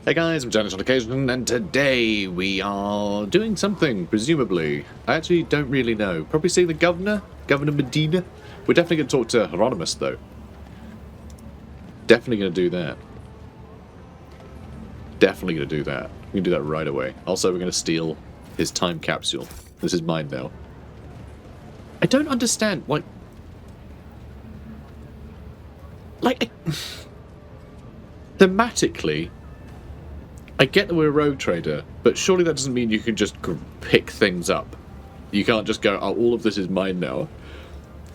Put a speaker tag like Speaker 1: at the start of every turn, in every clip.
Speaker 1: Hey guys, I'm Janet on occasion, and today we are doing something, presumably. I actually don't really know. Probably seeing the Governor Medina. We're definitely going to talk to Heronimus, though. Definitely going to do that. Definitely going to do that. We can do that right away. Also, we're going to steal his time capsule. This is mine now. I don't understand, thematically, I get that we're a rogue trader, but surely that doesn't mean you can just pick things up. You can't just go, oh, all of this is mine now.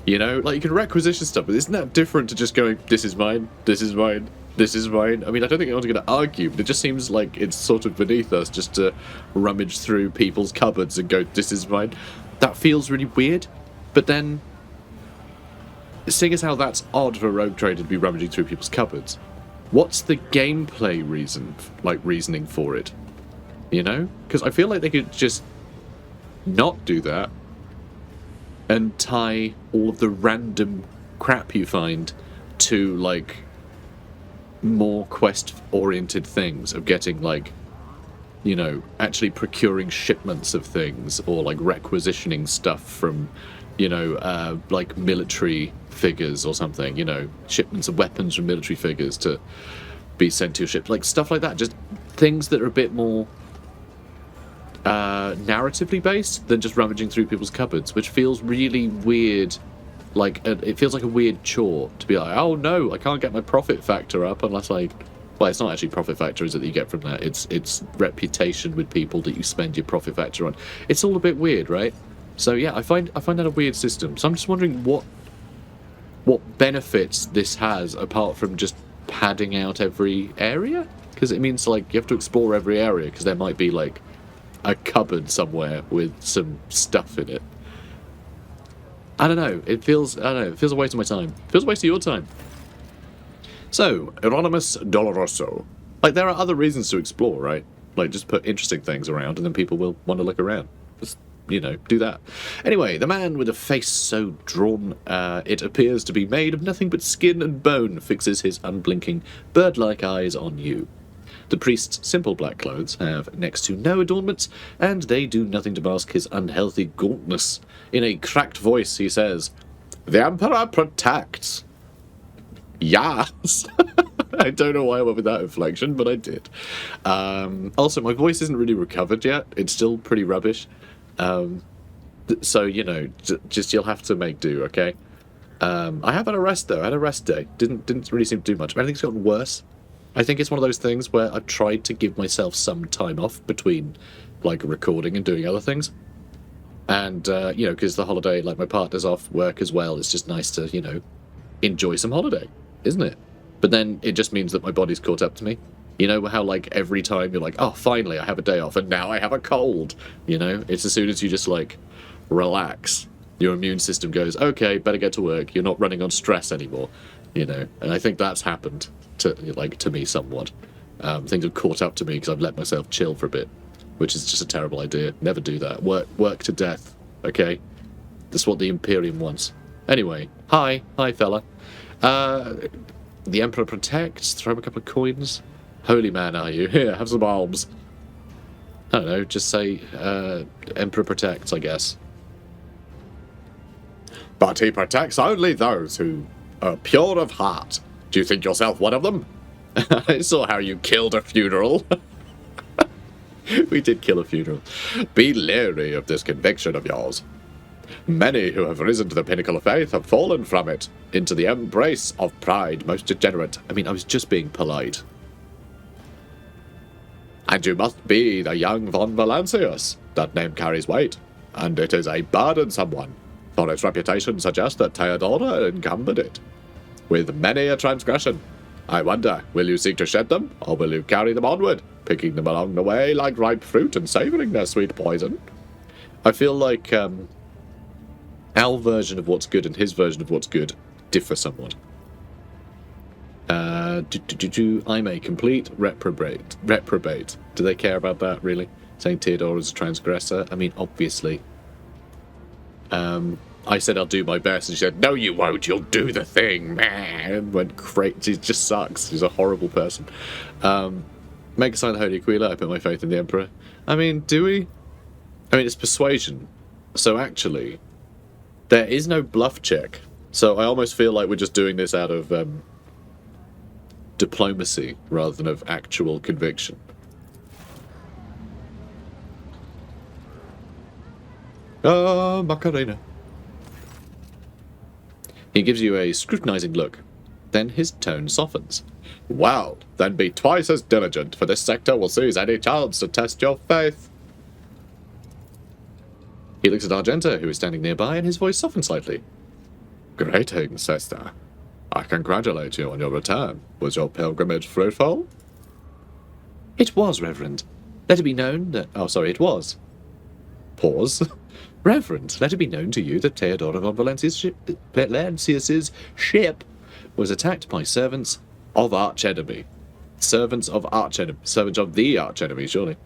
Speaker 1: You know, like you can requisition stuff, but isn't that different to just going, this is mine, this is mine, this is mine? I mean, I don't think anyone's going to argue, but it just seems like it's sort of beneath us just to rummage through people's cupboards and go, this is mine. That feels really weird, but then, seeing as how that's odd for a rogue trader to be rummaging through people's cupboards, what's the gameplay reasoning for it? You know? Because I feel like they could just not do that and tie all of the random crap you find to, like, more quest-oriented things of getting, like, you know, actually procuring shipments of things or, like, requisitioning stuff from, you know, like military figures or something, you know, shipments of weapons from military figures to be sent to your ship, like stuff like that. Just things that are a bit more narratively based than just rummaging through people's cupboards, which feels really weird. Like, it feels like a weird chore to be like, oh no, I can't get my profit factor up unless I... Well, it's not actually profit factor, is it, that you get from that? It's reputation with people that you spend your profit factor on. It's all a bit weird, right? So yeah, I find that a weird system. So I'm just wondering what benefits this has apart from just padding out every area, because it means like you have to explore every area because there might be like a cupboard somewhere with some stuff in it. I don't know. It feels a waste of my time. It feels a waste of your time. So, Heronimus Doloroso. Like, there are other reasons to explore, right? Like, just put interesting things around and then people will want to look around. Just, you know, do that. Anyway, the man with a face so drawn it appears to be made of nothing but skin and bone fixes his unblinking bird-like eyes on you. The priest's simple black clothes have next to no adornments, and they do nothing to mask his unhealthy gauntness. In a cracked voice, he says, "The Emperor protects." Yes! I don't know why I went with that inflection, but I did. Also, my voice isn't really recovered yet. It's still pretty rubbish. So, you know, just you'll have to make do, okay? I have had a rest, though. I had a rest day. Didn't really seem to do much. I think it's gotten worse. I think it's one of those things where I've tried to give myself some time off between, like, recording and doing other things. And, you know, because the holiday, like, my partner's off work as well. It's just nice to, you know, enjoy some holiday, isn't it? But then it just means that my body's caught up to me. You know how, like, every time you're like, oh, finally, I have a day off, and now I have a cold. You know, it's as soon as you just, like, relax, your immune system goes, okay, better get to work. You're not running on stress anymore, you know. And I think that's happened to me somewhat. Things have caught up to me because I've let myself chill for a bit, which is just a terrible idea. Never do that. Work to death, okay? That's what the Imperium wants. Anyway, hi fella. The Emperor protects. Throw him a couple of coins. Holy man, are you? Here, have some alms. I don't know, just say, Emperor protects, I guess. But he protects only those who are pure of heart. Do you think yourself one of them? I saw how you killed a funeral. We did kill a funeral. Be leery of this conviction of yours. Many who have risen to the pinnacle of faith have fallen from it into the embrace of pride most degenerate. I mean, I was just being polite. And you must be the young von Valancius. That name carries weight, and it is a burdensome one, for its reputation suggests that Theodora encumbered it with many a transgression. I wonder, will you seek to shed them, or will you carry them onward, picking them along the way like ripe fruit and savouring their sweet poison? I feel like our version of what's good and his version of what's good differ somewhat. I'm a complete reprobate. Do they care about that, really? Saying Theodore is a transgressor? I mean, obviously. I said I'll do my best, and she said, no you won't, you'll do the thing, man. Went great, she just sucks, she's a horrible person. Make a sign of the Holy Aquila, I put my faith in the Emperor. I mean, do we? I mean, it's persuasion. So actually, there is no bluff check. So I almost feel like we're just doing this out of diplomacy rather than of actual conviction. Macarena. He gives you a scrutinizing look. Then his tone softens. Well, then be twice as diligent, for this sector will seize any chance to test your faith. He looks at Argenta, who is standing nearby, and his voice softens slightly. Greetings, sister. I congratulate you on your return. Was your pilgrimage fruitful? It was, Reverend. Let it be known that... Oh, sorry, it was. Pause. Reverend, let it be known to you that Theodora von Valentius's ship was attacked by servants of archenemy. Servants of the archenemy, surely.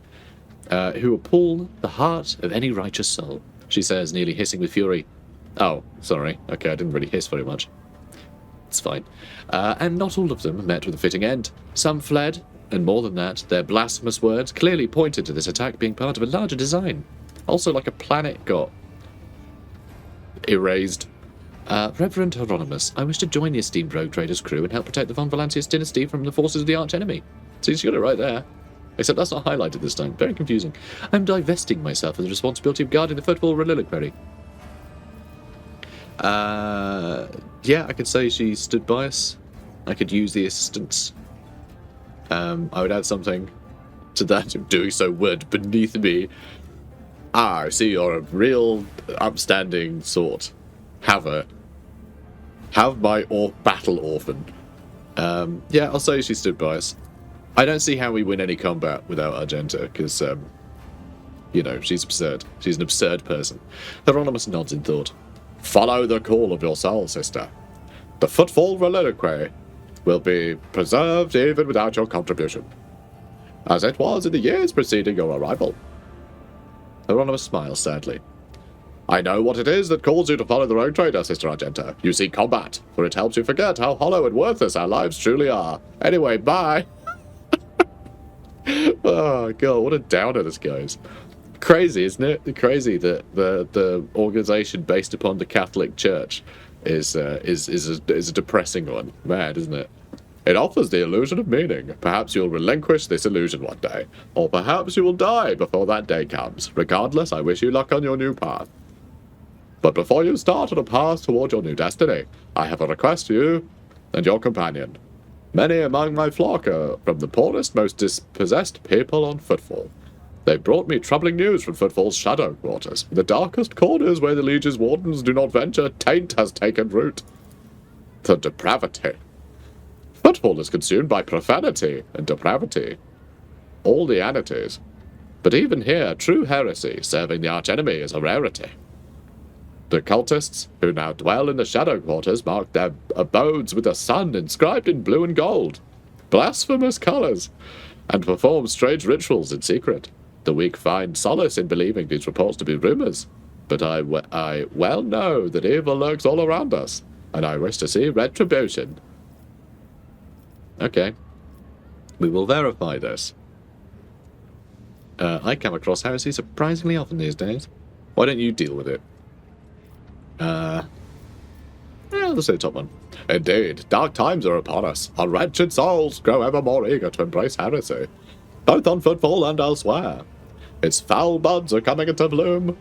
Speaker 1: Who will pull the heart of any righteous soul, she says, nearly hissing with fury. Oh, sorry. Okay, I didn't really hiss very much. It's fine. And not all of them met with a fitting end. Some fled, and more than that, their blasphemous words clearly pointed to this attack being part of a larger design. Also, like a planet got erased. Reverend Heronimus, I wish to join the esteemed rogue trader's crew and help protect the von Valentius dynasty from the forces of the archenemy. So you got it right there. Except that's not highlighted this time. Very confusing. I'm divesting myself of the responsibility of guarding the Footfall reliquary. Yeah, I could say she stood by us. I could use the assistance. I would add something to that of doing so word beneath me. I see you're a real upstanding sort. Have my battle orphan. Yeah, I'll say she stood by us. I don't see how we win any combat without Argenta, because, you know, she's absurd. She's an absurd person. Heronimus nods in thought. Follow the call of your soul, sister. The Footfall reliquary will be preserved even without your contribution, as it was in the years preceding your arrival. Heronimus smiles sadly. I know what it is that calls you to follow the rogue trader, Sister Argenta. You seek combat, for it helps you forget how hollow and worthless our lives truly are. Anyway, bye. Oh, God, what a downer this goes. Crazy, isn't it? Crazy that the organization based upon the Catholic Church is a depressing one. Mad, isn't it? It offers the illusion of meaning. Perhaps you'll relinquish this illusion one day, or perhaps you will die before that day comes. Regardless, I wish you luck on your new path. But before you start on a path toward your new destiny, I have a request to you and your companion. Many among my flock are from the poorest, most dispossessed people on Footfall. They brought me troubling news from Footfall's shadow quarters. In the darkest corners where the Liege's wardens do not venture, taint has taken root. The depravity. Footfall is consumed by profanity and depravity. All the anities. But even here, true heresy, serving the archenemy, is a rarity. The cultists, who now dwell in the shadow quarters, mark their abodes with a sun inscribed in blue and gold, blasphemous colours, and perform strange rituals in secret. The weak find solace in believing these reports to be rumours, but I well know that evil lurks all around us, and I wish to see retribution. Okay. We will verify this. I come across heresy surprisingly often these days. Why don't you deal with it? Let's say the top one. Indeed, dark times are upon us. Our wretched souls grow ever more eager to embrace heresy, both on Footfall and elsewhere. Its foul buds are coming into bloom.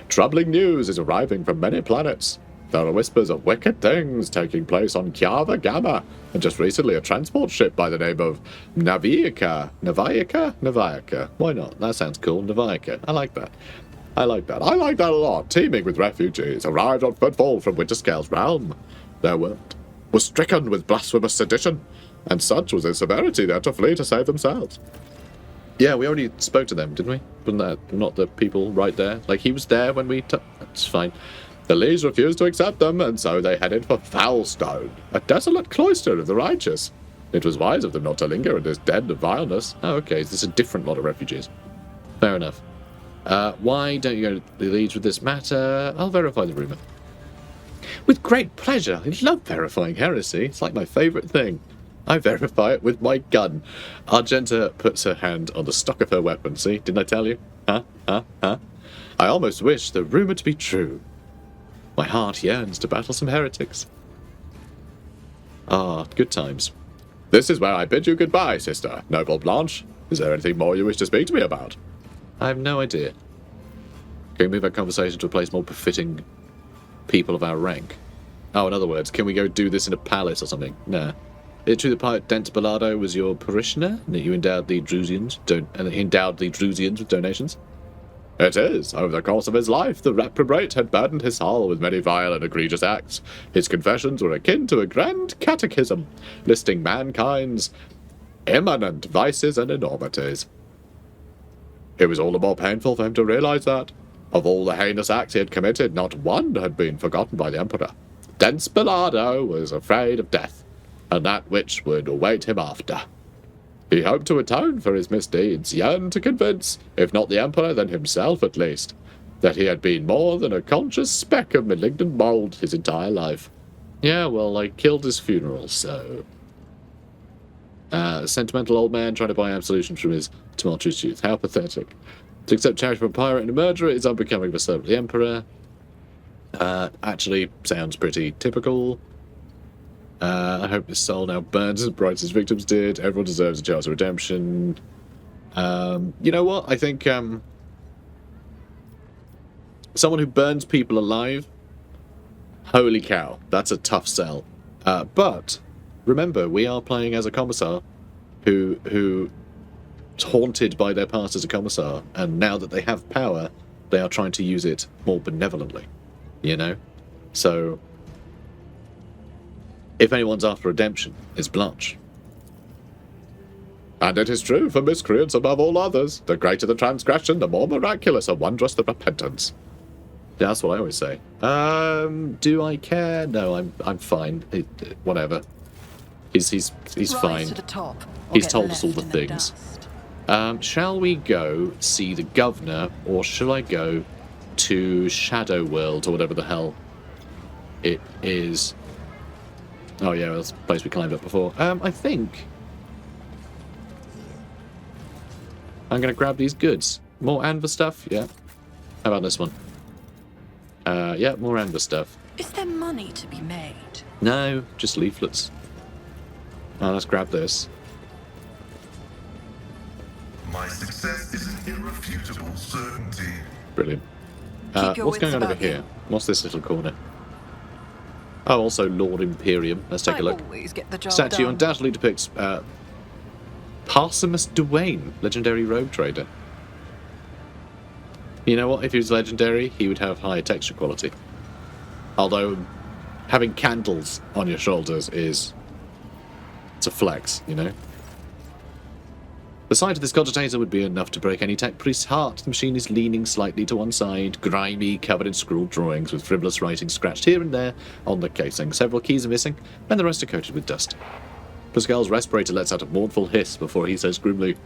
Speaker 1: Troubling news is arriving from many planets. There are whispers of wicked things taking place on Kiava Gamma, and just recently a transport ship by the name of Naviaka. Why not? That sounds cool. Naviaka. I like that. I like that a lot. Teeming with refugees, arrived on Footfall from Winterscale's realm. Their world was stricken with blasphemous sedition, and such was their severity they had to flee to save themselves. Yeah, we already spoke to them, didn't we? Wasn't that not the people right there? Like, he was there when we... That's fine. The Lees refused to accept them, and so they headed for Foulstone, a desolate cloister of the righteous. It was wise of them not to linger in this den of vileness. Oh, okay, so there's a different lot of refugees. Fair enough. Why don't you go to the Leeds with this matter? I'll verify the rumour. With great pleasure. I love verifying heresy. It's like my favourite thing. I verify it with my gun. Argenta puts her hand on the stock of her weapon. See, didn't I tell you? Huh? I almost wish the rumor to be true. My heart yearns to battle some heretics. Ah, good times. This is where I bid you goodbye, sister. Noble Blanche. Is there anything more you wish to speak to me about? I have no idea. Can we move our conversation to a place more befitting people of our rank? Oh, in other words, can we go do this in a palace or something? Nah. Is it true that Pirate Dent Bellardo was your parishioner, and that you endowed the Drusians with donations? It is. Over the course of his life, the reprobate had burdened his soul with many vile and egregious acts. His confessions were akin to a grand catechism, listing mankind's imminent vices and enormities. It was all the more painful for him to realize that, of all the heinous acts he had committed, not one had been forgotten by the Emperor. Dent Bellardo was afraid of death, and that which would await him after. He hoped to atone for his misdeeds, yearned to convince, if not the Emperor, then himself at least, that he had been more than a conscious speck of malignant mold his entire life. Yeah, well, I killed his funeral, so... sentimental old man trying to buy absolution from his tumultuous youth. How pathetic. To accept charity from a pirate and a murderer is unbecoming of a servant of the Emperor. Actually, sounds pretty typical. I hope his soul now burns as bright as his victims did. Everyone deserves a chance of redemption. You know what? I think someone who burns people alive, holy cow, that's a tough sell. But remember, we are playing as a commissar who haunted by their past as a commissar, and now that they have power, they are trying to use it more benevolently. You know? So if anyone's after redemption, it's Blanche. And it is true for miscreants above all others. The greater the transgression, the more miraculous and wondrous the repentance. Yeah, that's what I always say. Do I care? No, I'm fine. Whatever. He's fine.
Speaker 2: To the top,
Speaker 1: he's told us all the things. Shall we go see the governor, or shall I go to Shadow World, or whatever the hell it is? Oh yeah, that's the place we climbed up before. I think I'm going to grab these goods. More Anver stuff? Yeah. How about this one? Yeah, more Anver stuff.
Speaker 2: Is there money to be made?
Speaker 1: No, just leaflets. Let's grab this.
Speaker 3: My success is an irrefutable certainty.
Speaker 1: Brilliant. What's going on over here? What's this little corner? Oh, also Lord Imperium. Let's take a look.
Speaker 2: Always get the job
Speaker 1: Statue
Speaker 2: done.
Speaker 1: undoubtedly depicts Parsimus Duane, legendary rogue trader. You know what? If he was legendary, he would have higher texture quality. Although, having candles on your shoulders it's a flex, you know? The sight of this cogitator would be enough to break any tech priest's heart. The machine is leaning slightly to one side, grimy, covered in scrawled drawings, with frivolous writing scratched here and there on the casing. Several keys are missing, and the rest are coated with dust. Pascal's respirator lets out a mournful hiss before he says grimly,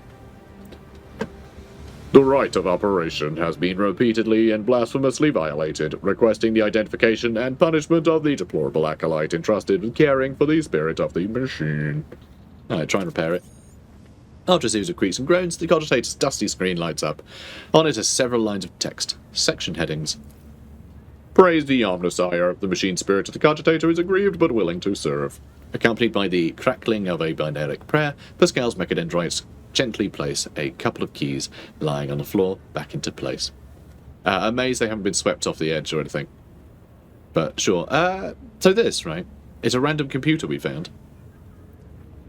Speaker 1: "The right of operation has been repeatedly and blasphemously violated, requesting the identification and punishment of the deplorable acolyte entrusted with caring for the spirit of the machine." Alright, try and repair it. After a series of creaks and groans, the cogitator's dusty screen lights up. On it are several lines of text, section headings. "Praise the Omnissiah, the machine spirit of the cogitator is aggrieved but willing to serve." Accompanied by the crackling of a binaric prayer, Pascal's mechadendrites gently place a couple of keys lying on the floor back into place. Amazed they haven't been swept off the edge or anything. But sure. So this, right, is a random computer we found.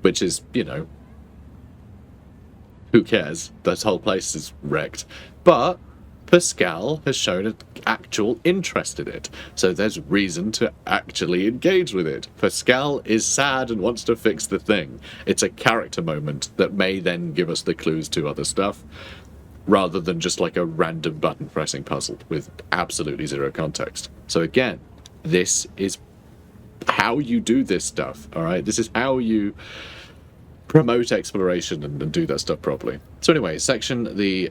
Speaker 1: Which is, you know, who cares? This whole place is wrecked. But Pascal has shown an actual interest in it, so there's reason to actually engage with it. Pascal is sad and wants to fix the thing. It's a character moment that may then give us the clues to other stuff, rather than just like a random button pressing puzzle with absolutely zero context. So again, this is how you do this stuff, alright? This is how you promote exploration and do that stuff properly. So anyway, select the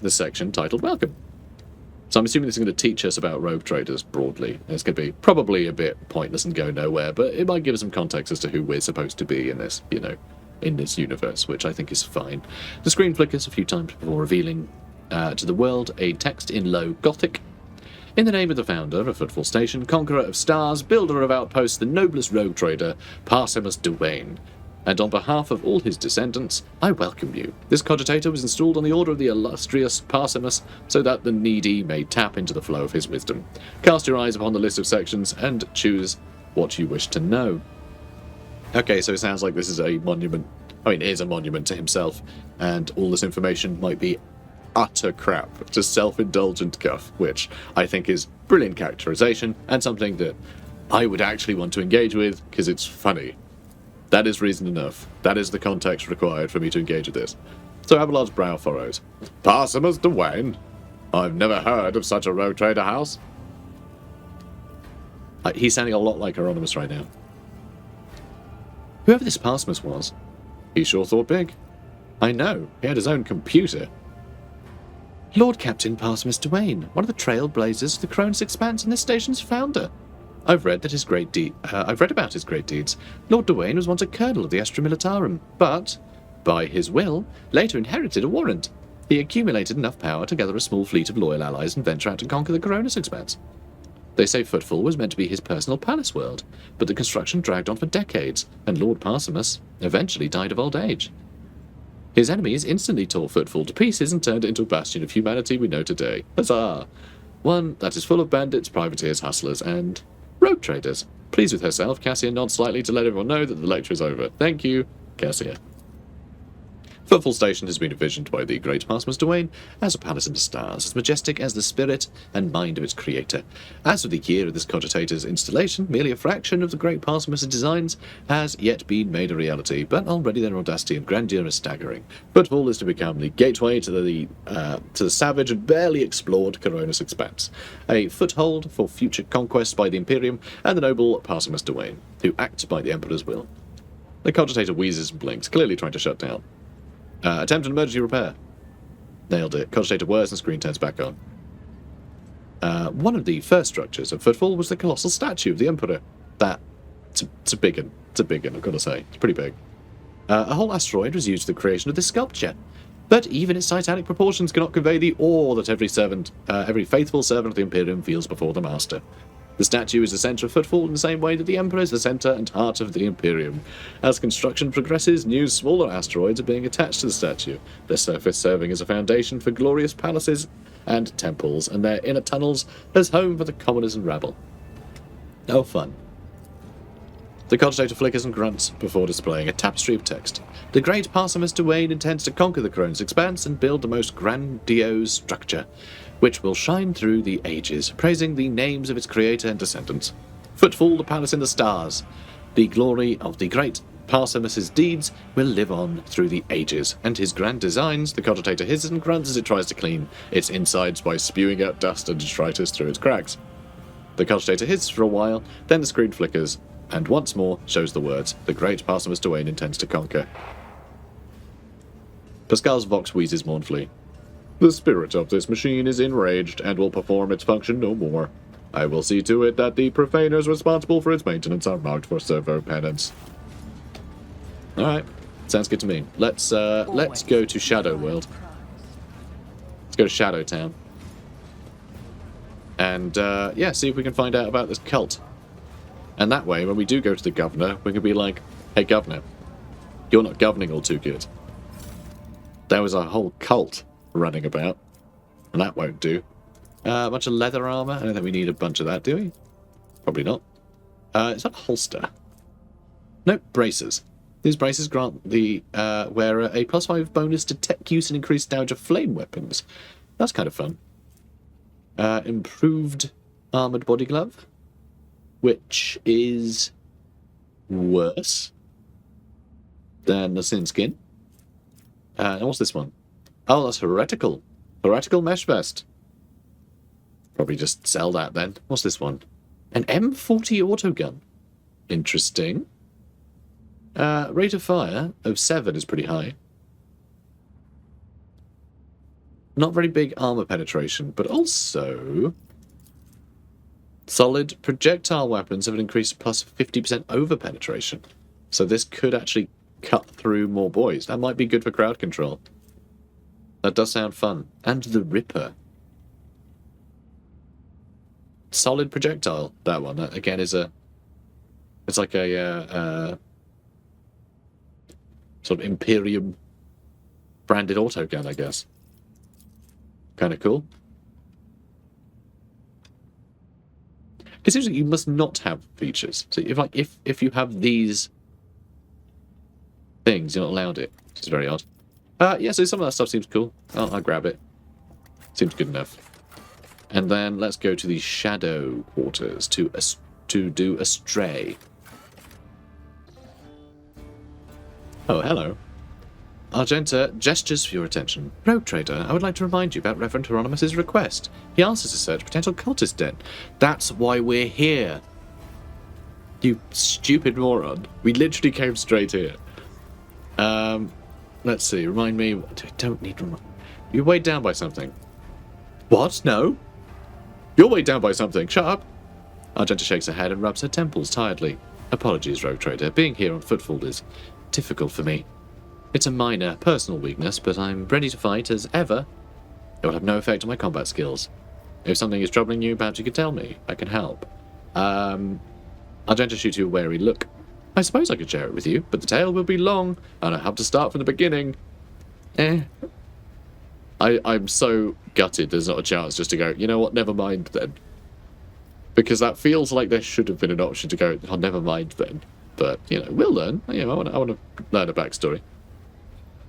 Speaker 1: section titled Welcome. So I'm assuming this is going to teach us about rogue traders broadly. It's going to be probably a bit pointless and go nowhere, but it might give us some context as to who we're supposed to be in this, in this universe, which I think is fine. The screen flickers a few times before revealing to the world a text in low Gothic. In the name of the founder of Footfall Station, conqueror of stars, builder of outposts, the noblest rogue trader, Parsemus Duane, and on behalf of all his descendants, I welcome you. This cogitator was installed on the order of the illustrious Parsemus so that the needy may tap into the flow of his wisdom. Cast your eyes upon the list of sections and choose what you wish to know. Okay, so it sounds like this is a monument. It is a monument to himself, and all this information might be utter crap, just self-indulgent guff, which I think is brilliant characterization and something that I would actually want to engage with because it's funny. That is reason enough. That is the context required for me to engage with this. So Abelard's brow furrows. Parsemus Duane? I've never heard of such a rogue trader house. He's sounding a lot like Heronimus right now. Whoever this Parsemus was, he sure thought big. I know, he had his own computer. Lord Captain Parsemus Duane, one of the trailblazers of the Cronus Expanse and this station's founder. I've read about his great deeds. Lord Duane was once a colonel of the Astra Militarum, but, by his will, later inherited a warrant. He accumulated enough power to gather a small fleet of loyal allies and venture out to conquer the Cronus Expanse. They say Footfall was meant to be his personal palace world, but the construction dragged on for decades, and Lord Parsemus eventually died of old age. His enemies instantly tore Footfall to pieces and turned it into a bastion of humanity we know today. Huzzah! One that is full of bandits, privateers, hustlers, and rogue traders. Pleased with herself, Cassia nods slightly to let everyone know that the lecture is over. Thank you, Cassia. Footfall Station has been envisioned by the great Parsemus Duane as a palace in the stars, as majestic as the spirit and mind of its creator. As of the year of this cogitator's installation, merely a fraction of the great Parsemus' designs has yet been made a reality, but already their audacity and grandeur is staggering. Footfall is to become the gateway to the savage and barely explored Cronus Expanse, a foothold for future conquests by the Imperium and the noble Parsemus Duane, who act by the Emperor's will. The cogitator wheezes and blinks, clearly trying to shut down. Attempt an emergency repair. Nailed it. Cogitator whirs and screen turns back on. One of the first structures of Footfall was the colossal statue of the Emperor. It's a big one. It's a big one, I've got to say. It's pretty big. A whole asteroid was used for the creation of this sculpture. But even its titanic proportions cannot convey the awe that every faithful servant of the Imperium feels before the Master. The statue is the centre of Footfall in the same way that the Emperor is the centre and heart of the Imperium. As construction progresses, new smaller asteroids are being attached to the statue, their surface serving as a foundation for glorious palaces and temples, and their inner tunnels as home for the commoners and rabble. Oh, fun. The cogitator flickers and grunts before displaying a tapestry of text. The great Parsemus Duane intends to conquer the Cronus Expanse and build the most grandiose structure, which will shine through the ages, praising the names of its creator and descendants. Footfall, the palace in the stars. The glory of the great Parsemus' deeds will live on through the ages, and his grand designs, the cogitator hisses and grunts as it tries to clean its insides by spewing out dust and detritus through its cracks. The cogitator hisses for a while, then the screen flickers, and once more shows the words, the great Parsemus Duane intends to conquer. Pascal's vox wheezes mournfully. The spirit of this machine is enraged and will perform its function no more. I will see to it that the profaners responsible for its maintenance are marked for servo penance. Alright, sounds good to me. Let's go to Shadow World. Let's go to Shadow Town. And, see if we can find out about this cult. And that way, when we do go to the governor, we can be like, hey governor, you're not governing all too good. There was a whole cult running about, and that won't do. A bunch of leather armor. I don't think we need a bunch of that, do we? Probably not. Is that a holster? Nope, braces. These braces grant the wearer a +5 bonus to tech use and increased damage of flame weapons. That's kind of fun. Improved armored body glove, which is worse than the sin skin. And what's this one? Oh, that's heretical. Heretical mesh vest. Probably just sell that then. What's this one? An M40 autogun. Interesting. Rate of fire of 7 is pretty high. Not very big armor penetration, but also solid projectile weapons have an increased plus 50% over penetration. So this could actually cut through more boys. That might be good for crowd control. That does sound fun. And the Ripper. Solid projectile, that one. That, again, is a... It's like a sort of Imperium branded autogun, I guess. Kind of cool. It seems like you must not have features. So if you have these things, you're not allowed it. Which is very odd. Yeah, so some of that stuff seems cool. I'll grab it. Seems good enough. And then let's go to the Shadow Quarters to do Astray. Oh, hello. Argenta gestures for your attention. Rogue Trader, I would like to remind you about Reverend Heronimus' request. He asked us to search potential cultist den. That's why we're here. You stupid moron. We literally came straight here. Let's see. Remind me. I don't need to remind. You're weighed down by something. What? No? You're weighed down by something. Shut up. Argenta shakes her head and rubs her temples tiredly. Apologies, Rogue Trader. Being here on Footfall is difficult for me. It's a minor personal weakness, but I'm ready to fight as ever. It will have no effect on my combat skills. If something is troubling you, perhaps you could tell me. I can help. Argenta shoots you a wary look. I suppose I could share it with you, but the tale will be long, and I have to start from the beginning. I'm so gutted there's not a chance just to go, you know what, never mind then. Because that feels like there should have been an option to go, oh, never mind then. But, you know, we'll learn. You know, I want to learn a backstory.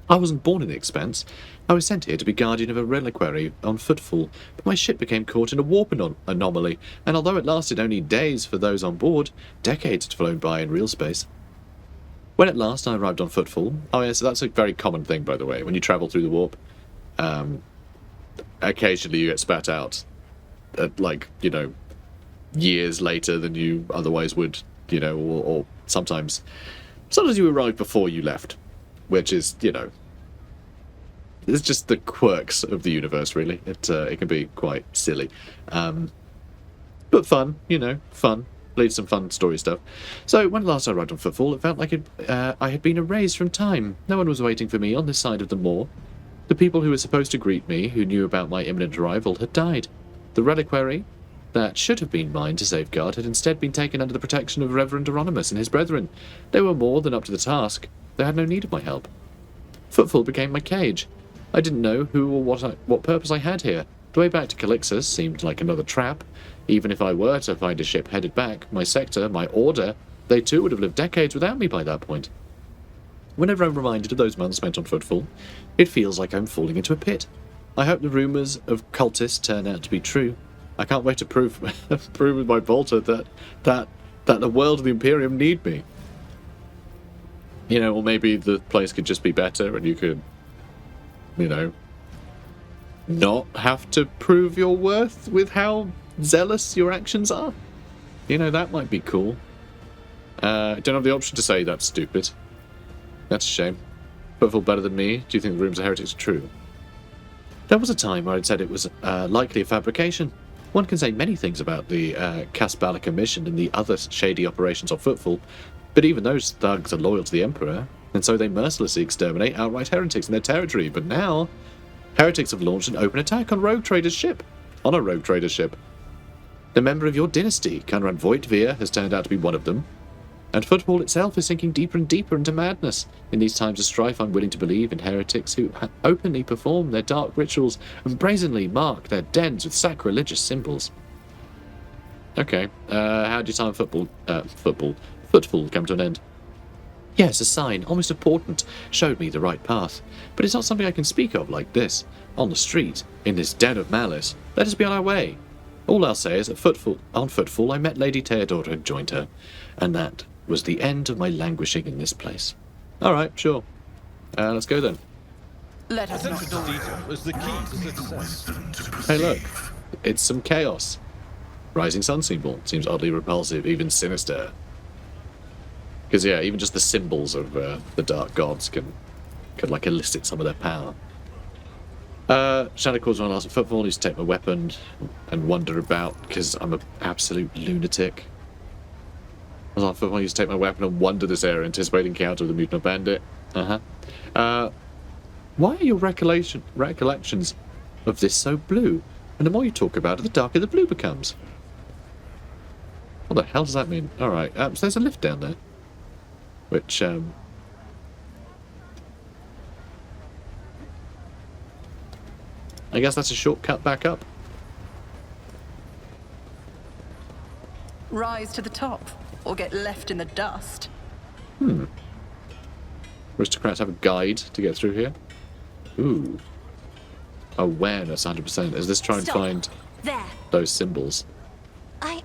Speaker 1: I wasn't born in the Expanse. I was sent here to be guardian of a reliquary on Footfall, but my ship became caught in a warp anomaly, and although it lasted only days for those on board, decades had flown by in real space. When at last I arrived on Footfall... Oh, yeah, so that's a very common thing, by the way, when you travel through the warp. Occasionally you get spat out at, like, you know, years later than you otherwise would, you know, or sometimes you arrived before you left. Which is, you know, it's just the quirks of the universe, really. It can be quite silly. But fun, you know, fun. Leads some fun story stuff. So, when last I arrived on Footfall, it felt like I had been erased from time. No one was waiting for me on this side of the moor. The people who were supposed to greet me, who knew about my imminent arrival, had died. The reliquary that should have been mine to safeguard had instead been taken under the protection of Reverend Heronimus and his brethren. They were more than up to the task. They had no need of my help. Footfall became my cage. I didn't know who or what purpose I had here. The way back to Calixus seemed like another trap. Even if I were to find a ship headed back, my sector, my order, they too would have lived decades without me by that point. Whenever I'm reminded of those months spent on Footfall, it feels like I'm falling into a pit. I hope the rumours of cultists turn out to be true. I can't wait to prove with my bolter that the world and the Imperium need me. You know, or maybe the place could just be better and you could, you know, not have to prove your worth with how zealous your actions are. You know, that might be cool. Don't have the option to say that's stupid. That's a shame. Footfall better than me. Do you think the rumours of heretics are true? There was a time where I'd said it was likely a fabrication. One can say many things about the Casbalica mission and the other shady operations of Footfall, but even those thugs are loyal to the Emperor, and so they mercilessly exterminate outright heretics in their territory. But now, heretics have launched an open attack on a rogue trader's ship. The member of your dynasty, Conrad Voitvir, has turned out to be one of them. And Footfall itself is sinking deeper and deeper into madness. In these times of strife, I'm willing to believe in heretics who openly perform their dark rituals and brazenly mark their dens with sacrilegious symbols. Okay, how do you time Footfall come to an end? Yes, a sign, almost a portent, showed me the right path. But it's not something I can speak of like this, on the street, in this den of malice. Let us be on our way. All I'll say is that on Footfall I met Lady Theodora and joined her, and that was the end of my languishing in this place. Alright, sure. Let's go then.
Speaker 2: Let us not
Speaker 4: Detail is the key to success.
Speaker 1: Hey look, it's some chaos. Rising sun symbol seems oddly repulsive, even sinister. Because yeah, even just the symbols of the dark gods can like elicit some of their power. Shadow calls my last footfall. I need to take my weapon and wander about because I'm an absolute lunatic. As I footfall, I used to take my weapon and wander this area, anticipating encounter with a mutant bandit. Why are your recollections of this so blue? And the more you talk about it, the darker the blue becomes. What the hell does that mean? Alright, so there's a lift down there. Which, I guess that's a shortcut back up.
Speaker 2: Rise to the top, or get left in the dust.
Speaker 1: Aristocrats have a guide to get through here. Ooh. Awareness, 100%. Is this try and find
Speaker 5: There.
Speaker 1: those symbols?
Speaker 5: I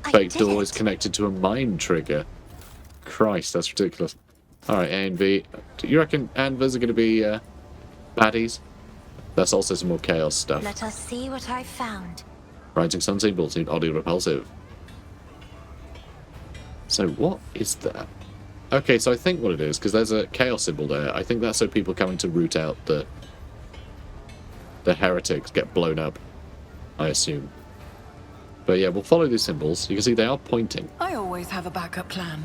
Speaker 1: Fake
Speaker 5: did
Speaker 1: door is
Speaker 5: it.
Speaker 1: connected to a mind trigger. Christ, that's ridiculous. Alright, A and V. Do you reckon Anvers are going to be baddies? That's also some more chaos stuff.
Speaker 5: Let us see what I found.
Speaker 1: Rising sun symbols seem oddly repulsive. So what is that? Okay, so I think what it is, because there's a chaos symbol there, I think that's so people coming to root out the heretics get blown up, I assume. But yeah, we'll follow these symbols. You can see they are pointing.
Speaker 2: I always have a backup plan.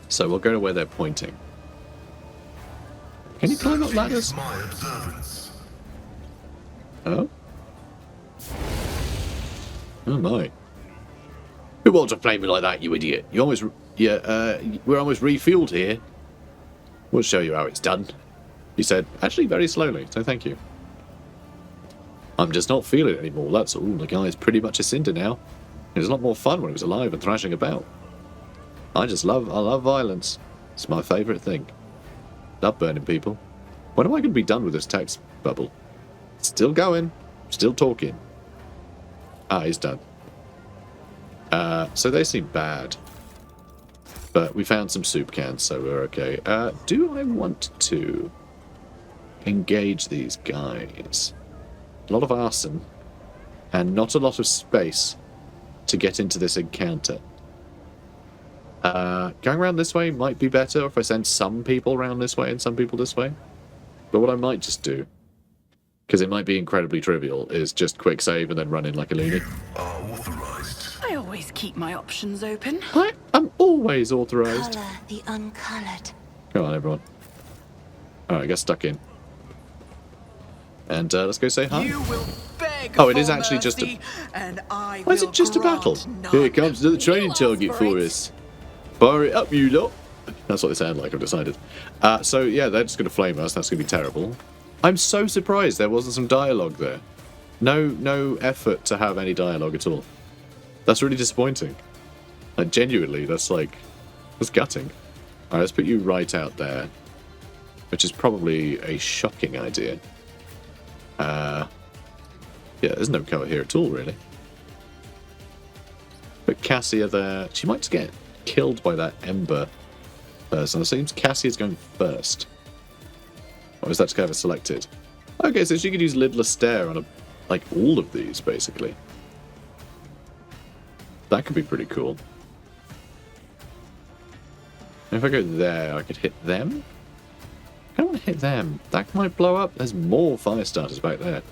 Speaker 1: So we'll go to where they're pointing. Can you climb up ladders?
Speaker 3: My observance.
Speaker 1: Oh? Oh my. Who wants to flame me like that, you idiot? You almost... we're almost refueled here. We'll show you how it's done. He said, actually very slowly, so thank you. I'm just not feeling it anymore, that's all. The guy's pretty much a cinder now. It was a lot more fun when he was alive and thrashing about. I love violence. It's my favourite thing. Love burning people. When am I going to be done with this text bubble? Still going. Still talking. Ah, he's done. So they seem bad. But we found some soup cans, so we're okay. Do I want to engage these guys? A lot of arson and not a lot of space to get into this encounter. Going around this way might be better if I send some people around this way and some people this way. But what I might just do, because it might be incredibly trivial, is just quick save and then run in like a loony.
Speaker 3: Are authorized.
Speaker 2: I always keep my options open.
Speaker 1: I am always authorised.
Speaker 5: Color the uncolored.
Speaker 1: Come on, everyone. Alright, get stuck in. And let's go say hi.
Speaker 2: You will beg
Speaker 1: Oh, it is
Speaker 2: for
Speaker 1: actually just a...
Speaker 2: mercy, and I
Speaker 1: Why is
Speaker 2: will
Speaker 1: it just a battle?
Speaker 2: grant none.
Speaker 1: Here comes another training
Speaker 2: You asked
Speaker 1: target for
Speaker 2: it.
Speaker 1: us. Fire it up, you lot. That's what they sound like, I've decided. So, yeah, they're just going to flame us. That's going to be terrible. I'm so surprised there wasn't some dialogue there. No effort to have any dialogue at all. That's really disappointing. Like, genuinely, that's gutting. Alright, let's put you right out there. Which is probably a shocking idea. Yeah, there's no cover here at all, really. Put Cassia there. She might just get killed by that Ember person. It seems Cassia's going first. Or is that cover selected? Okay, so she could use Lidless Stare on all of these, basically. That could be pretty cool. If I go there, I could hit them? I don't want to hit them. That might blow up. There's more fire starters back there.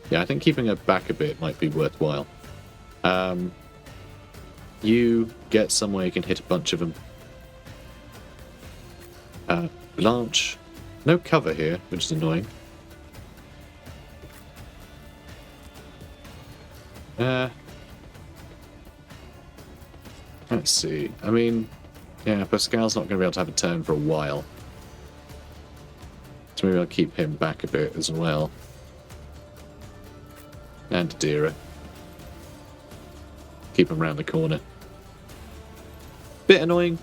Speaker 1: Yeah, I think keeping her back a bit might be worthwhile. You get somewhere you can hit a bunch of them. Blanche. No cover here, which is annoying. Let's see. I mean, yeah, Pascal's not going to be able to have a turn for a while. So maybe I'll keep him back a bit as well. And Adira. Keep him round the corner. Bit annoying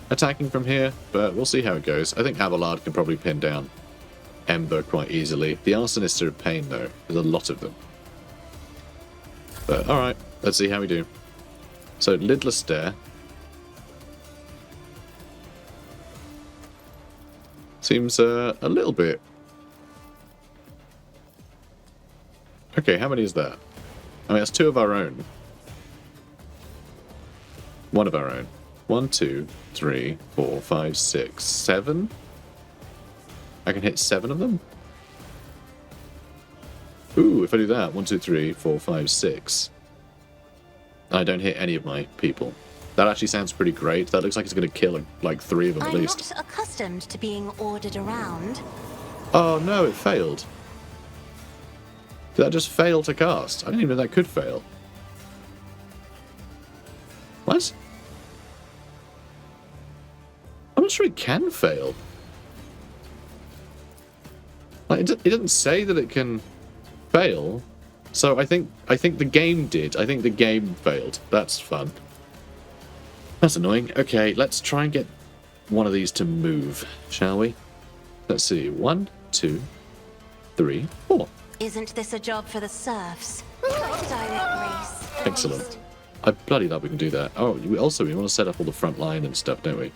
Speaker 1: attacking from here, but we'll see how it goes. I think Abelard can probably pin down Ember quite easily. The Arsonists are a pain, though. There's a lot of them. But, alright, let's see how we do. So, Lidless Stare. Seems a little bit... Okay, how many is that? I mean, that's two of our own. One of our own. 1, 2, 3, 4, 5, 6, 7. I can hit 7 of them? Ooh, if I do that, 1, 2, 3, 4, 5, 6. I don't hit any of my people. That actually sounds pretty great. That looks like it's going to kill like 3 of them at
Speaker 5: I'm
Speaker 1: least.
Speaker 5: not accustomed to being ordered around.
Speaker 1: Oh no, it failed. Did that just fail to cast? I didn't even know that could fail. What? I'm not sure it can fail. Like, it doesn't say that it can fail. So I think the game did. I think the game failed. That's fun. That's annoying. Okay, let's try and get one of these to move, shall we? Let's see. 1, 2, 3, 4.
Speaker 5: Isn't this a job for the serfs? Direct race.
Speaker 1: Excellent. I bloody love we can do that. Oh, we want to set up all the front line and stuff, don't we?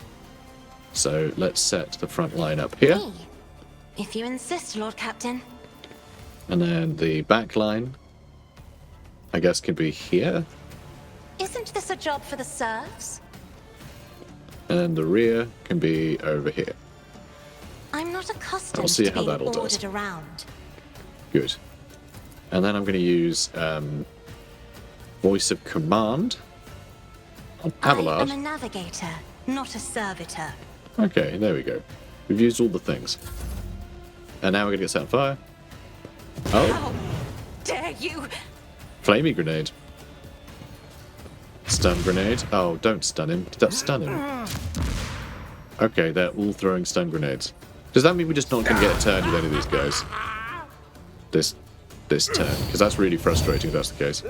Speaker 1: So let's set the front line up here.
Speaker 5: Me. If you insist, Lord Captain.
Speaker 1: And then the back line, I guess, can be here.
Speaker 5: Isn't this a job for the serfs?
Speaker 1: And the rear can be over here.
Speaker 5: I'm not accustomed
Speaker 1: I'll see
Speaker 5: to
Speaker 1: how
Speaker 5: being
Speaker 1: that all does.
Speaker 5: ordered around.
Speaker 1: Good. And then I'm going to use voice of command on
Speaker 5: I
Speaker 1: Abelard.
Speaker 5: am a navigator, not a servitor.
Speaker 1: Okay, there we go. We've used all the things. And now we're going to get set on fire. Oh,
Speaker 5: How dare you!
Speaker 1: flamey grenade. Stun grenade. Oh, don't stun him. Did that stun him? Okay, they're all throwing stun grenades. Does that mean we're just not going to get a turn with any of these guys? This turn? Because that's really frustrating if that's the case.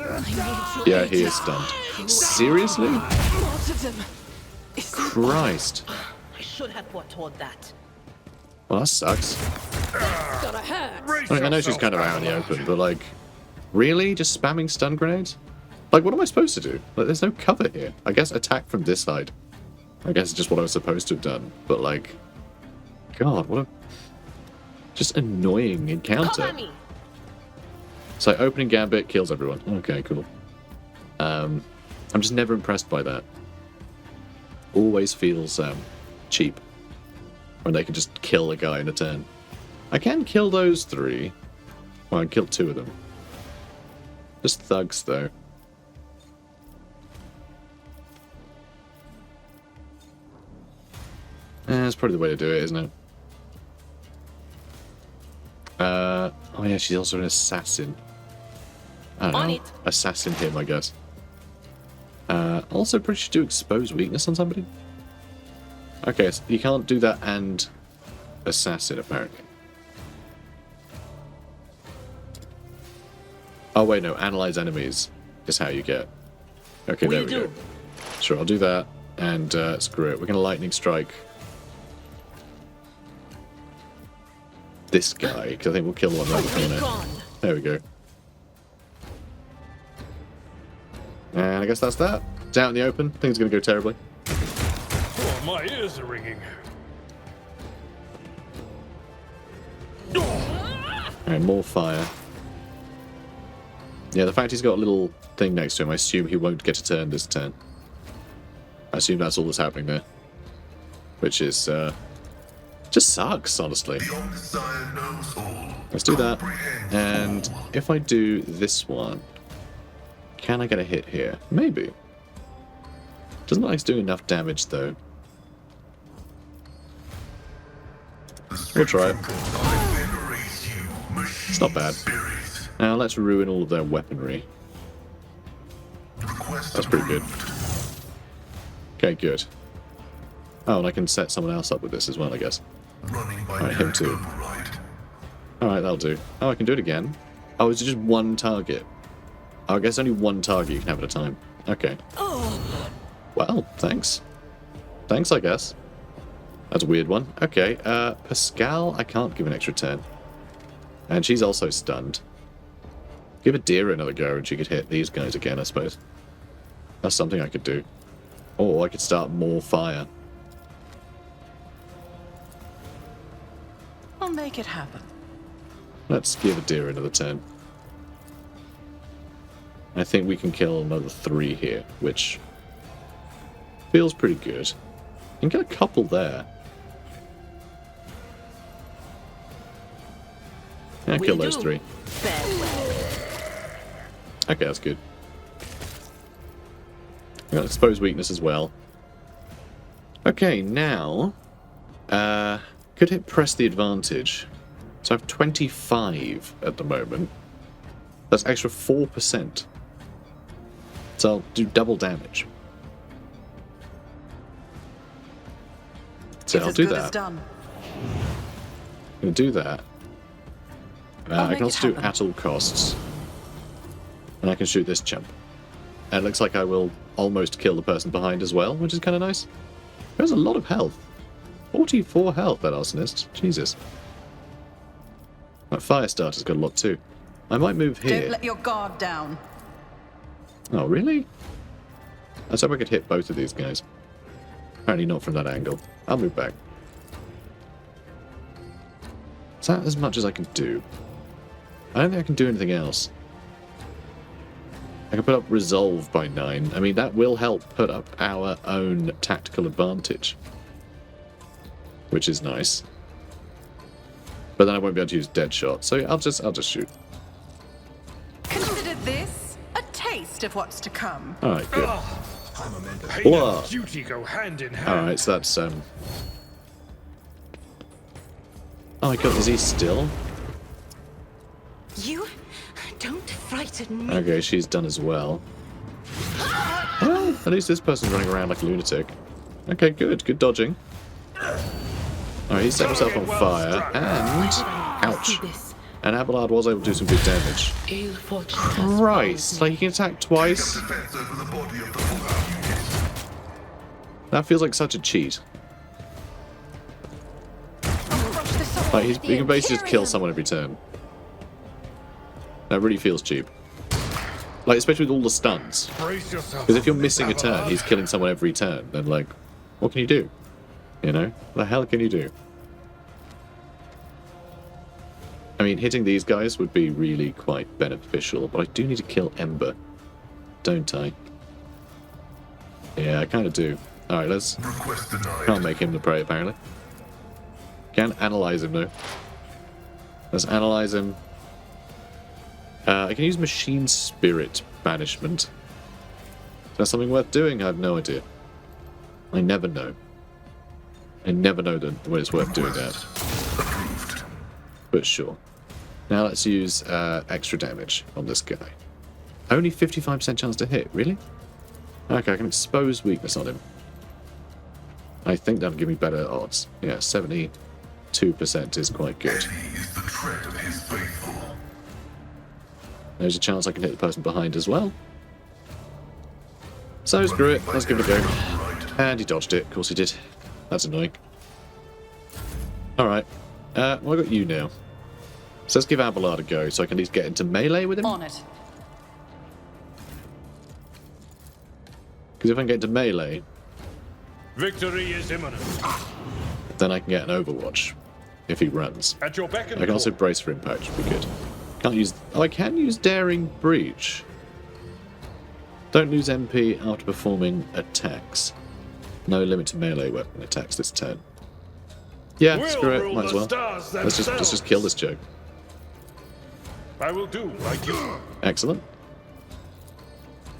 Speaker 1: Yeah, he is stunned. Seriously? Christ.
Speaker 6: I should have foretold that.
Speaker 1: Well, that sucks.
Speaker 6: Gotta hurt.
Speaker 1: I know she's kind of out in the open, but like, really? Just spamming stun grenades? Like, what am I supposed to do? Like, there's no cover here. I guess attack from this side. I guess it's just what I was supposed to have done. But like, God, what a just annoying encounter. So opening gambit kills everyone. Okay, cool. I'm just never impressed by that. Always feels cheap when they can just kill a guy in a turn. I can kill those 3. Well, I can kill 2 of them. Just thugs, though. That's probably the way to do it, isn't it? Oh yeah, she's also an assassin. I don't know. Assassin him, I guess. Also, pretty sure to expose weakness on somebody. Okay, so you can't do that and assassin, apparently. Oh wait, no, analyze enemies is how you get. Okay, there we go. Sure, I'll do that, and screw it. We're gonna lightning strike this guy, because I think we'll kill one over corner. There we go. And I guess that's that. It's out in the open. Things are going to go terribly.
Speaker 4: Oh, my ears are ringing.
Speaker 1: Alright, more fire. Yeah, the fact he's got a little thing next to him, I assume he won't get a turn this turn. I assume that's all that's happening there. Which is, just sucks, honestly. Let's do that. And if I do this one, can I get a hit here? Maybe. Doesn't look like it's doing enough damage, though. We'll try it. It's not bad. Now let's ruin all of their weaponry. That's pretty good. Okay, good. Oh, and I can set someone else up with this as well, I guess. Alright, him too. Alright, that'll do. Oh, I can do it again. Oh, is it just one target? Oh, I guess only one target you can have at a time. Okay. Well, thanks. Thanks, I guess. That's a weird one. Okay, Pascal, I can't give an extra turn. And she's also stunned. Give Adira another go and she could hit these guys again, I suppose. That's something I could do. Or I could start more fire.
Speaker 2: I'll make it happen.
Speaker 1: Let's give Adira another turn. I think we can kill another 3 here, which feels pretty good. You can get a couple there. Yeah, kill those 3.
Speaker 6: Farewell.
Speaker 1: Okay, that's good. I've got exposed weakness as well. Okay, now... could it press the advantage? So I have 25 at the moment. That's extra 4%. So I'll do double damage. So I'll do that. I'm going to do that. I can also do at all costs. And I can shoot this chump. And it looks like I will almost kill the person behind as well, which is kind of nice. There's a lot of health. 44 health, that arsonist. Jesus. That Firestarter's got a lot too. I might move here.
Speaker 2: Don't let your guard down.
Speaker 1: Oh, really? Let's hope I could hit both of these guys. Apparently not from that angle. I'll move back. Is that as much as I can do? I don't think I can do anything else. I can put up Resolve by 9. I mean, that will help put up our own tactical advantage. Which is nice. But then I won't be able to use Deadshot, so I'll just shoot.
Speaker 2: Consider this a taste of what's to come.
Speaker 1: Alright, good.
Speaker 4: Pain
Speaker 1: Whoa.
Speaker 4: and duty go hand in hand.
Speaker 1: Alright, so that's oh my god, is he still?
Speaker 5: You don't frighten me.
Speaker 1: Okay, she's done as well. Well, at least this person's running around like a lunatic. Okay, good. Good dodging. Alright, he set himself on fire, and... ouch. And Abelard was able to do some good damage. Christ, like he can attack twice?
Speaker 3: Defense over the body of the Footfall unit.
Speaker 1: That feels like such a cheat. Like, he can basically just kill someone every turn. That really feels cheap. Like, especially with all the stuns.
Speaker 4: Brace yourself.
Speaker 1: Because if you're missing a turn, he's killing someone every turn. Then, like, what can you do? You know? What the hell can you do? I mean, hitting these guys would be really quite beneficial, but I do need to kill Ember. Don't I? Yeah, I kind of do. Alright, let's...
Speaker 3: Request denied.
Speaker 1: Can't make him the prey, apparently. Can analyze him, though. Let's analyze him. I can use Machine Spirit Banishment. Is that something worth doing? I have no idea. I never know. I never know when it's worth doing that.
Speaker 3: Approved.
Speaker 1: But sure. Now let's use extra damage on this guy. Only 55% chance to hit, really? Okay, I can expose weakness on him. I think that'll give me better odds. Yeah, 72% is quite good.
Speaker 3: He is the tread of his faithful.
Speaker 1: There's a chance I can hit the person behind as well. So screw it, let's give it a go. And he dodged it, of course he did. That's annoying. Alright, well I got you now. So let's give Abelard a go so I can at least get into melee with him.
Speaker 2: On it.
Speaker 1: Because if I can get into melee,
Speaker 4: Victory is imminent.
Speaker 1: then I can get an Overwatch if he runs.
Speaker 4: At your beck and
Speaker 1: I can also brace for impact, which would be good. Can't use... Oh, I can use Daring Breach. Don't lose MP after performing attacks. No limit to melee weapon attacks this turn. Yeah,
Speaker 4: We'll
Speaker 1: screw it,
Speaker 4: rule
Speaker 1: might as
Speaker 4: the
Speaker 1: well.
Speaker 4: stars
Speaker 1: Let's just kill this joke.
Speaker 4: I will do like you.
Speaker 1: Excellent.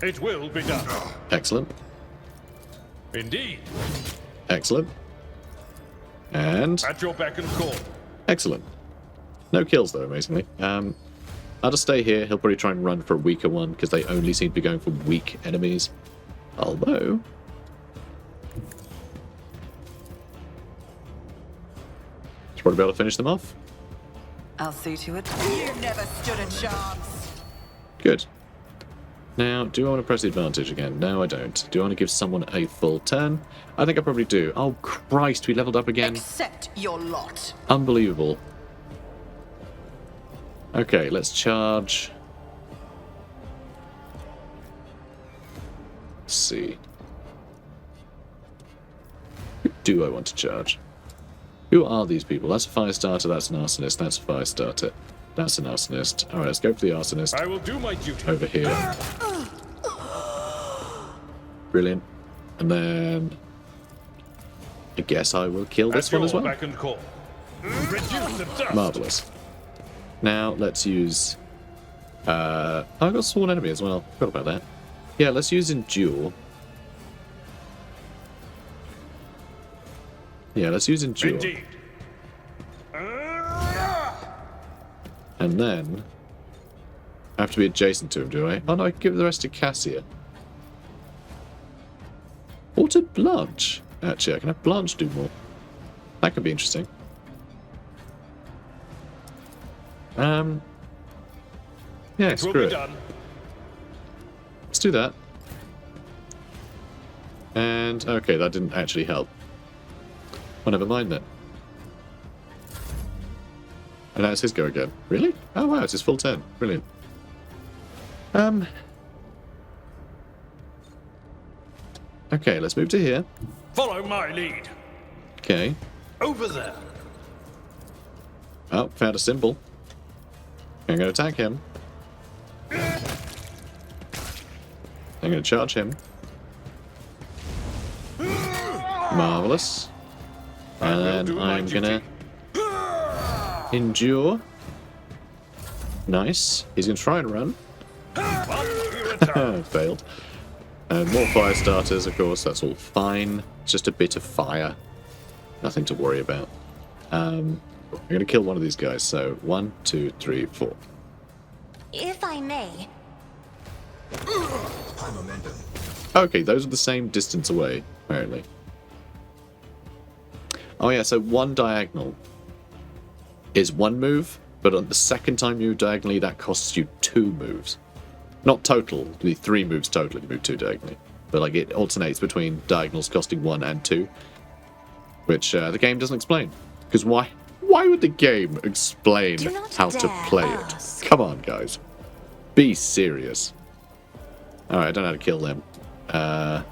Speaker 4: It will be done.
Speaker 1: Excellent.
Speaker 4: Indeed.
Speaker 1: Excellent. And...
Speaker 4: At your beck and call.
Speaker 1: excellent. No kills, though, amazingly. I'll just stay here. He'll probably try and run for a weaker one, because they only seem to be going for weak enemies. Although... should probably be able to finish them off.
Speaker 2: I'll see to it. You never stood a chance.
Speaker 1: Good. Now, do I want to press the advantage again? No, I don't. Do I want to give someone a full turn? I think I probably do. Oh, Christ, we leveled up again.
Speaker 2: Accept your lot.
Speaker 1: Unbelievable. Okay, let's charge. Let's see. Who do I want to charge? Who are these people? That's a Firestarter, that's an Arsonist, that's a Firestarter. That's an Arsonist. Alright, let's go for the Arsonist.
Speaker 4: I will do my duty.
Speaker 1: Over here. Brilliant. And then... I guess I will kill this one as well.
Speaker 4: Beck and call. Reduce the dust.
Speaker 1: Marvellous. Now, let's use I've got Sworn Enemy as well. Forgot about that. Yeah, let's use Endure. Yeah, let's use Endure.
Speaker 4: Indeed.
Speaker 1: And then... I have to be adjacent to him, do I? Oh no, I can give the rest to Cassia. Or to Blanche. Actually, I can have Blanche do more. That could be interesting. Yeah,
Speaker 4: It will
Speaker 1: screw
Speaker 4: be
Speaker 1: it.
Speaker 4: done.
Speaker 1: Let's do that. And, okay, that didn't actually help. Well, never mind then. And now it's his go again. Really? Oh wow, it's his full turn. Brilliant. Okay, let's move to here.
Speaker 4: Follow my lead.
Speaker 1: Okay.
Speaker 4: Over there.
Speaker 1: Oh, found a symbol. I'm going to attack him. I'm going to charge him. Marvelous. And then I'm going to endure. Nice. He's going to try and run. Failed. And more fire starters, of course. That's all fine. It's just a bit of fire. Nothing to worry about. I'm going to kill one of these guys. So 1, 2, 3, 4.
Speaker 5: If I may,
Speaker 1: Okay, those are the same distance away, apparently. Oh yeah, so one diagonal is one move, but on the second time you move diagonally, that costs you 2 moves. Not total, it'll be 3 moves total if you move 2 diagonally. But like it alternates between diagonals costing 1 and 2, which the game doesn't explain. Because why? Why would the game explain
Speaker 5: Do not
Speaker 1: how to
Speaker 5: dare
Speaker 1: play
Speaker 5: ask.
Speaker 1: it? Come on, guys. Be serious. Alright, I don't know how to kill them. Oh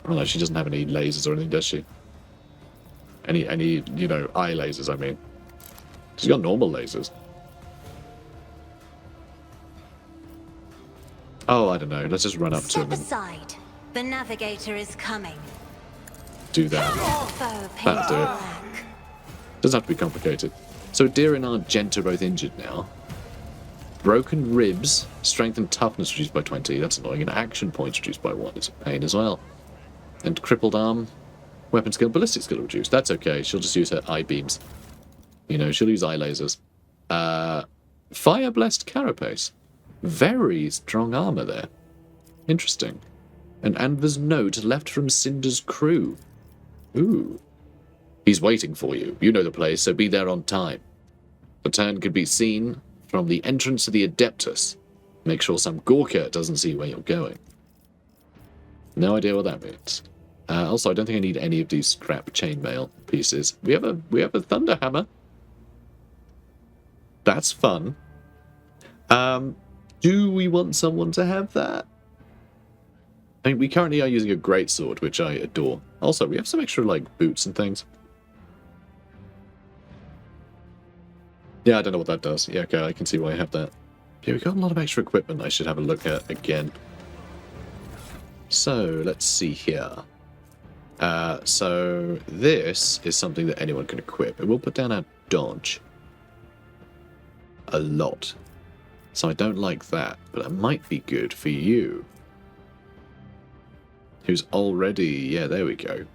Speaker 1: no, she doesn't have any lasers or anything, does she? Any, you know, eye lasers, I mean. She's got normal lasers. Oh, I don't know. Let's just run up to
Speaker 5: step
Speaker 1: him and
Speaker 5: aside. The navigator is coming.
Speaker 1: do that.
Speaker 5: Your foe pays
Speaker 1: That'll do it.
Speaker 5: black.
Speaker 1: Doesn't have to be complicated. So Deer and Argenta are both injured now. Broken ribs, strength and toughness reduced by 20. That's annoying. And action points reduced by 1. It's a pain as well. And crippled arm, weapon skill, ballistic skill reduced. That's okay. She'll just use her eye beams. You know, she'll use eye lasers. Fire blessed carapace. Very strong armor there. Interesting. An Anvar's note left from Cinder's crew. Ooh. He's waiting for you. You know the place, so be there on time. The turn could be seen from the entrance to the Adeptus. Make sure some Gorka doesn't see where you're going. No idea what that means. Also, I don't think I need any of these scrap chainmail pieces. We have a thunder hammer. That's fun. Do we want someone to have that? I mean, we currently are using a greatsword, which I adore. Also, we have some extra, like, boots and things. Yeah, I don't know what that does. Yeah, okay, I can see why I have that. Yeah, we've got a lot of extra equipment I should have a look at again. So, let's see here. So, this is something that anyone can equip. It will put down our dodge. A lot. So I don't like that, but it might be good for you. Who's already... yeah, there we go.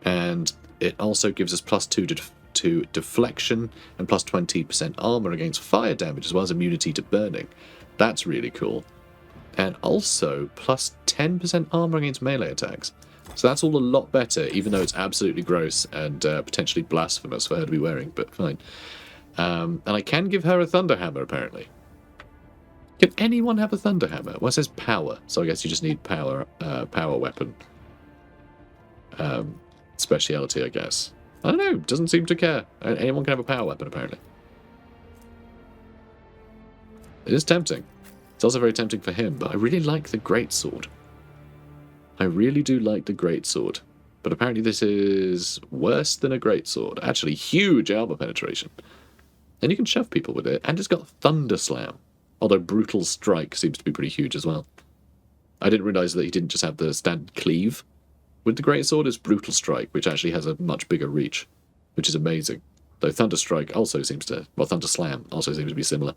Speaker 1: And it also gives us +2 to deflection and +20% armor against fire damage, as well as immunity to burning. That's really cool. And also +10% armor against melee attacks. So that's all a lot better, even though it's absolutely gross and potentially blasphemous for her to be wearing, but fine. And I can give her a thunder hammer, apparently. Can anyone have a thunder hammer? Well, it says power, so I guess you just need power weapon. Speciality, I guess. I don't know, doesn't seem to care. Anyone can have a power weapon, apparently. It is tempting. It's also very tempting for him, but I really like the greatsword. I really do like the greatsword. But apparently this is worse than a greatsword. Actually, huge armor penetration. And you can shove people with it, and it's got Thunder Slam. Although Brutal Strike seems to be pretty huge as well. I didn't realise that he didn't just have the standard cleave. With the greatsword, it's Brutal Strike, which actually has a much bigger reach, which is amazing. Though Thunder Strike also seems to... Well, Thunder Slam also seems to be similar.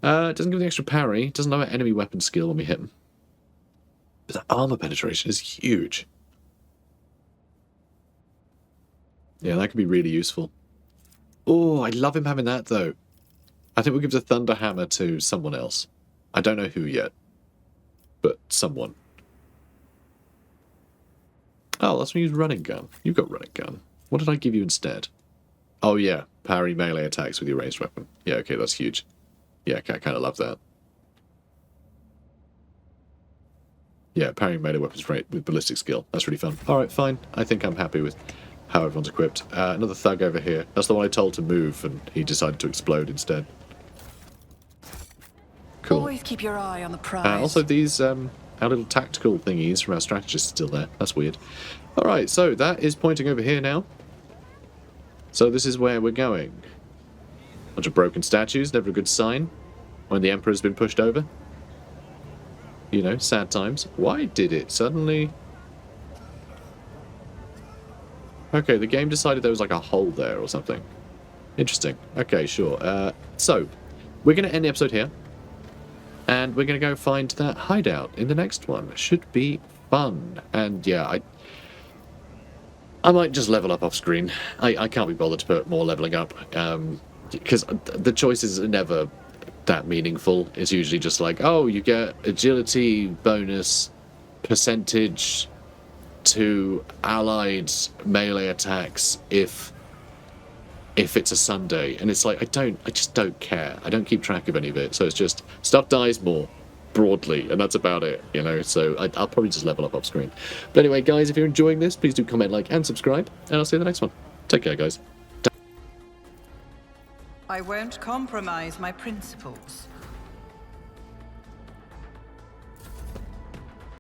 Speaker 1: It doesn't give the extra parry. Doesn't lower enemy weapon skill when we hit him. But the armor penetration is huge. Yeah, that could be really useful. Oh, I love him having that, though. I think we'll give the Thunder Hammer to someone else. I don't know who yet. But someone. Oh, let's use Running Gun. You've got Running Gun. What did I give you instead? Oh, yeah. Parry melee attacks with your ranged weapon. Yeah, okay, that's huge. Yeah, I kind of love that. Yeah, parrying melee weapons great with ballistic skill. That's really fun. Alright, fine. I think I'm happy with how everyone's equipped. Another thug over here. That's the one I told to move, and he decided to explode instead. Cool.
Speaker 2: Always keep your eye on the prize.
Speaker 1: Also, these our little tactical thingies from our strategist are still there. That's weird. Alright, so that is pointing over here now. So this is where we're going. Bunch of broken statues, never a good sign. When the Emperor's been pushed over. You know, sad times. Why did it suddenly... Okay, the game decided there was like a hole there or something. Interesting. Okay, sure. So, we're going to end the episode here. And we're going to go find that hideout in the next one. Should be fun. And yeah, I might just level up off screen. I can't be bothered to put more leveling up. Because the choices are never that meaningful. It's usually just like, oh, you get agility bonus percentage to allied melee attacks if it's a Sunday. And it's like, I just don't care. I don't keep track of any of it. So it's just stuff dies more broadly, and that's about it, you know. So I'll probably just level up off screen. But anyway, guys, if you're enjoying this, please do comment, like, and subscribe, and I'll see you in the next one. Take care, guys.
Speaker 2: I won't compromise my principles.